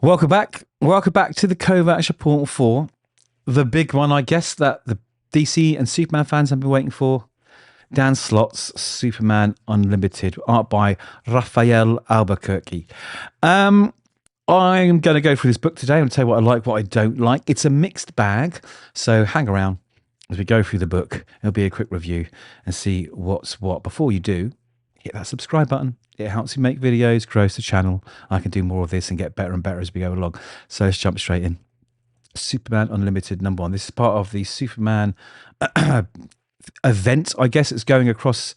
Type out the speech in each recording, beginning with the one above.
Welcome back. Welcome back to the Kovacs report for the big one, I guess, that the DC and Superman fans have been waiting for. Dan Slott's Superman Unlimited, art by Rafael Albuquerque. I'm going to go through this book today and tell you what I like, what I don't like. It's a mixed bag, so hang around as we go through the book. It'll be a quick review and see what's what. Before you do, hit that subscribe button. It helps me make videos, grows the channel. I can do more of this and get better and better as we go along. So let's jump straight in. Superman Unlimited #1. This is part of the Superman event, I guess. It's going across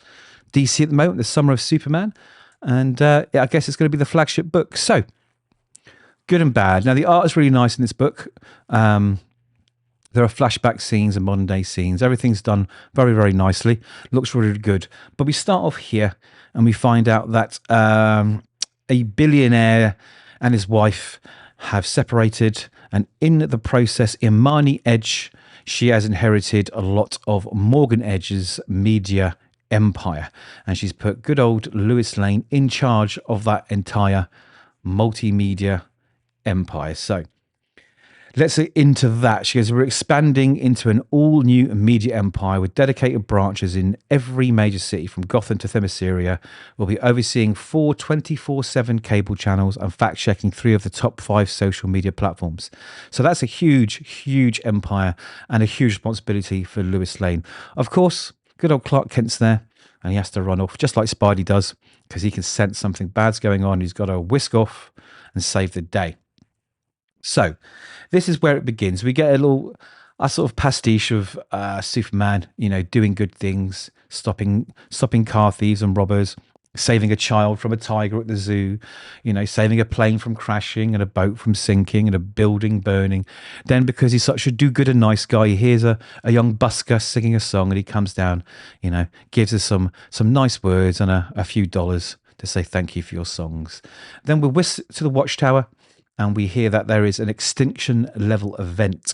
DC at the moment, the Summer of Superman. And yeah, I guess it's going to be the flagship book. So, good and bad. Now, the art is really nice in this book. There are flashback scenes and modern day scenes. Everything's done very, very nicely. Looks really good. But we start off here and we find out that a billionaire and his wife have separated. And in the process, Imani Edge, she has inherited a lot of Morgan Edge's media empire. And she's put good old Lois Lane in charge of that entire multimedia empire. So let's get into that. She goes, we're expanding into an all-new media empire with dedicated branches in every major city, from Gotham to Themyscira. We'll be overseeing 4 24/7 cable channels and fact-checking 3 of the top 5 social media platforms. So that's a huge, huge empire and a huge responsibility for Lois Lane. Of course, good old Clark Kent's there, and he has to run off, just like Spidey does, because he can sense something bad's going on. He's got to whisk off and save the day. So this is where it begins. We get a sort of pastiche of Superman, doing good things, stopping car thieves and robbers, saving a child from a tiger at the zoo, saving a plane from crashing and a boat from sinking and a building burning. Then, because he's such a do-good and nice guy, he hears a young busker singing a song, and he comes down, gives us some nice words and a few dollars to say thank you for your songs. Then we whisk to the Watchtower, and we hear that there is an extinction level event,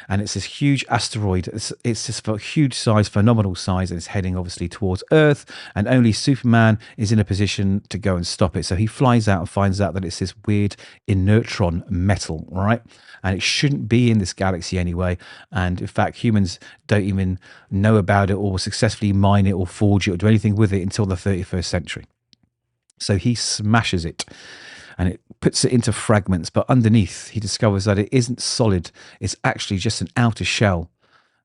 and it's this huge asteroid. It's just a huge size, phenomenal size, and it's heading obviously towards Earth, and only Superman is in a position to go and stop it. So he flies out and finds out that it's this weird inertron metal, right? And it shouldn't be in this galaxy anyway. And in fact, humans don't even know about it or successfully mine it or forge it or do anything with it until the 31st century. So he smashes it, and it puts it into fragments. But underneath, he discovers that it isn't solid. It's actually just an outer shell,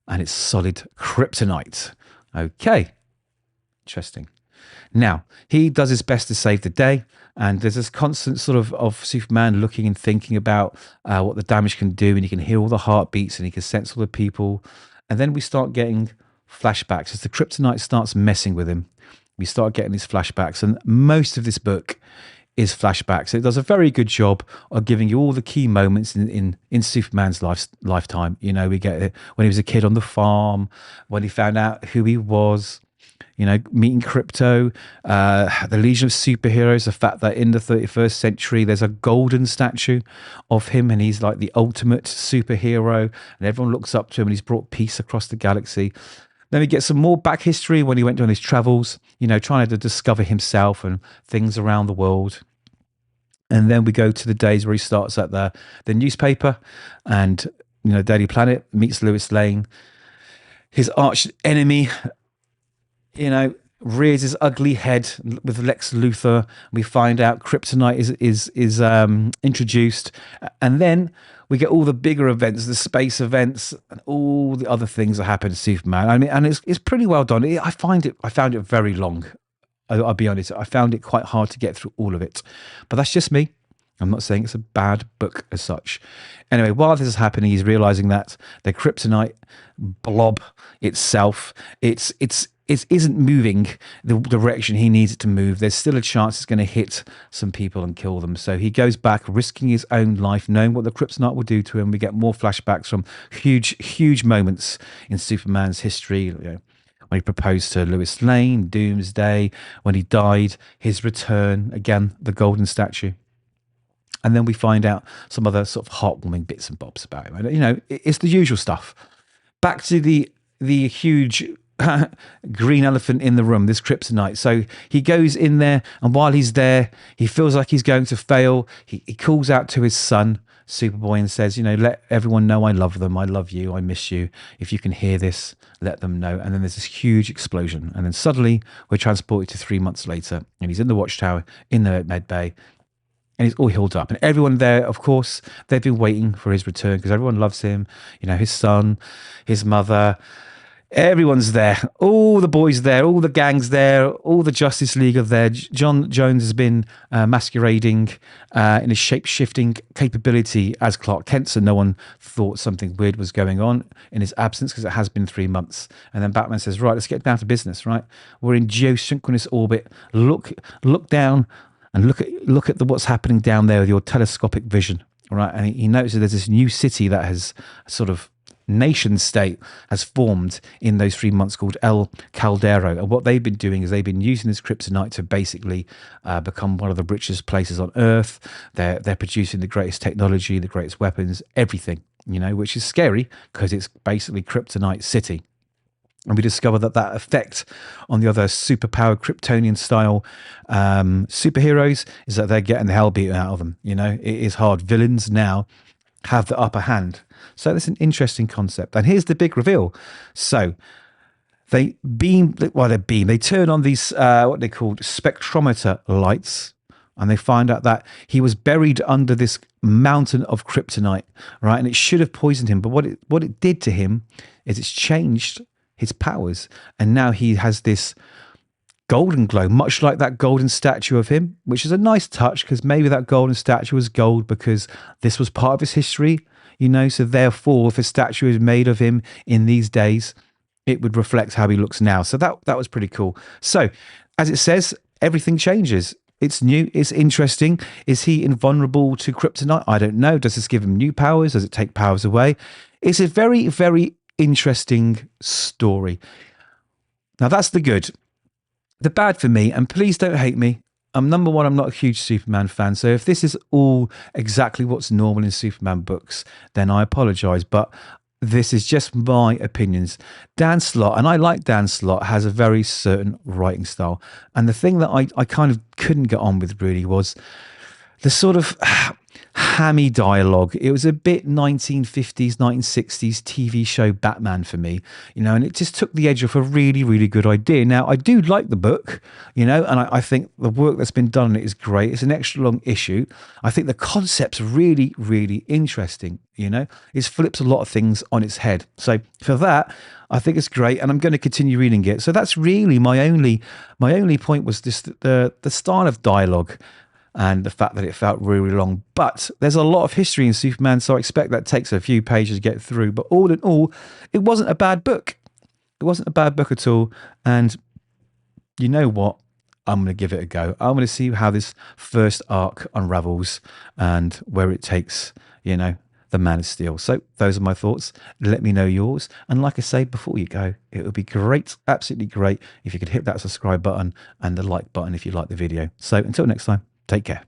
and it's solid kryptonite. Okay, interesting. Now, he does his best to save the day, and there's this constant sort of Superman looking and thinking about what the damage can do, and he can hear all the heartbeats, and he can sense all the people. And then we start getting flashbacks as the kryptonite starts messing with him. We start getting these flashbacks, and most of this book is flashbacks. It does a very good job of giving you all the key moments in Superman's lifetime. We get it when he was a kid on the farm, when he found out who he was, meeting Crypto, the Legion of Superheroes, the fact that in the 31st century there's a golden statue of him, and he's like the ultimate superhero, and everyone looks up to him, and he's brought peace across the galaxy. Then we get some more back history when he went on his travels, trying to discover himself and things around the world. And then we go to the days where he starts at the newspaper, and, Daily Planet, meets Lois Lane. His arch enemy, rears his ugly head with Lex Luthor. We find out kryptonite is introduced, and then we get all the bigger events, the space events, and all the other things that happen to Superman. I mean, and it's pretty well done. I found it very long. I'll be honest. I found it quite hard to get through all of it, but that's just me. I'm not saying it's a bad book as such. Anyway, while this is happening, he's realizing that the kryptonite blob itself, it isn't moving the direction he needs it to move. There's still a chance it's going to hit some people and kill them. So he goes back, risking his own life, knowing what the kryptonite will do to him. We get more flashbacks from huge moments in Superman's history. When he proposed to Lois Lane, Doomsday, when he died, his return, again, the golden statue. And then we find out some other sort of heartwarming bits and bobs about him. It's the usual stuff. Back to the huge green elephant in the room, this kryptonite. So he goes in there, and while he's there, he feels like he's going to fail. He calls out to his son, Superboy, and says, you know, let everyone know I love them. I love you. I miss you. If you can hear this, let them know. And then there's this huge explosion. And then suddenly we're transported to 3 months later, and he's in the watchtower in the med bay. And he's all healed up. And everyone there, of course, they've been waiting for his return because everyone loves him. You know, his son, his mother, everyone's there. All the boys there, all the gangs there, all the Justice League are there. John Jones has been masquerading in his shape-shifting capability as Clark Kent, so no one thought something weird was going on in his absence because it has been 3 months. And then Batman says, right, let's get down to business, right? We're in geosynchronous orbit. Look down and look at what's happening down there with your telescopic vision, right? And he notices there's this new city that has sort of nation state has formed in those 3 months called El Caldero. And what they've been doing is they've been using this kryptonite to basically become one of the richest places on Earth. They're producing the greatest technology, the greatest weapons, everything, you know, which is scary because it's basically Kryptonite City. And we discover that effect on the other superpowered Kryptonian style superheroes is that they're getting the hell beaten out of them. You know, it is hard. Villains now have the upper hand. So that's an interesting concept. And here's the big reveal. So they turn on these, what they called spectrometer lights, and they find out that he was buried under this mountain of kryptonite, right? And it should have poisoned him. But what it did to him is it's changed his powers. And now he has this golden glow, much like that golden statue of him, which is a nice touch because maybe that golden statue was gold because this was part of his history, you know. So therefore, if a statue is made of him in these days, it would reflect how he looks now. So that was pretty cool. So as it says, everything changes. It's new. It's interesting. Is he invulnerable to kryptonite? I don't know. Does this give him new powers? Does it take powers away? It's a very, very interesting story. Now that's the good. The bad for me, and please don't hate me, number one, I'm not a huge Superman fan. So if this is all exactly what's normal in Superman books, then I apologize. But this is just my opinions. Dan Slott, and I like Dan Slott, has a very certain writing style. And the thing that I kind of couldn't get on with really was the sort of hammy dialogue. It was a bit 1950s, 1960s TV show Batman for me, you know, and it just took the edge off a really, really good idea. Now, I do like the book, you know, and I think the work that's been done on it is great. It's an extra long issue. I think the concept's really, really interesting, you know. It flips a lot of things on its head. So for that, I think it's great, and I'm going to continue reading it. So that's really my only point was just the style of dialogue and the fact that it felt really long. But there's a lot of history in Superman, so I expect that takes a few pages to get through. But all in all, it wasn't a bad book. It wasn't a bad book at all. And you know what? I'm going to give it a go. I'm going to see how this first arc unravels and where it takes, you know, the Man of Steel. So those are my thoughts. Let me know yours. And like I say, before you go, it would be great, absolutely great, if you could hit that subscribe button and the like button if you like the video. So until next time, take care.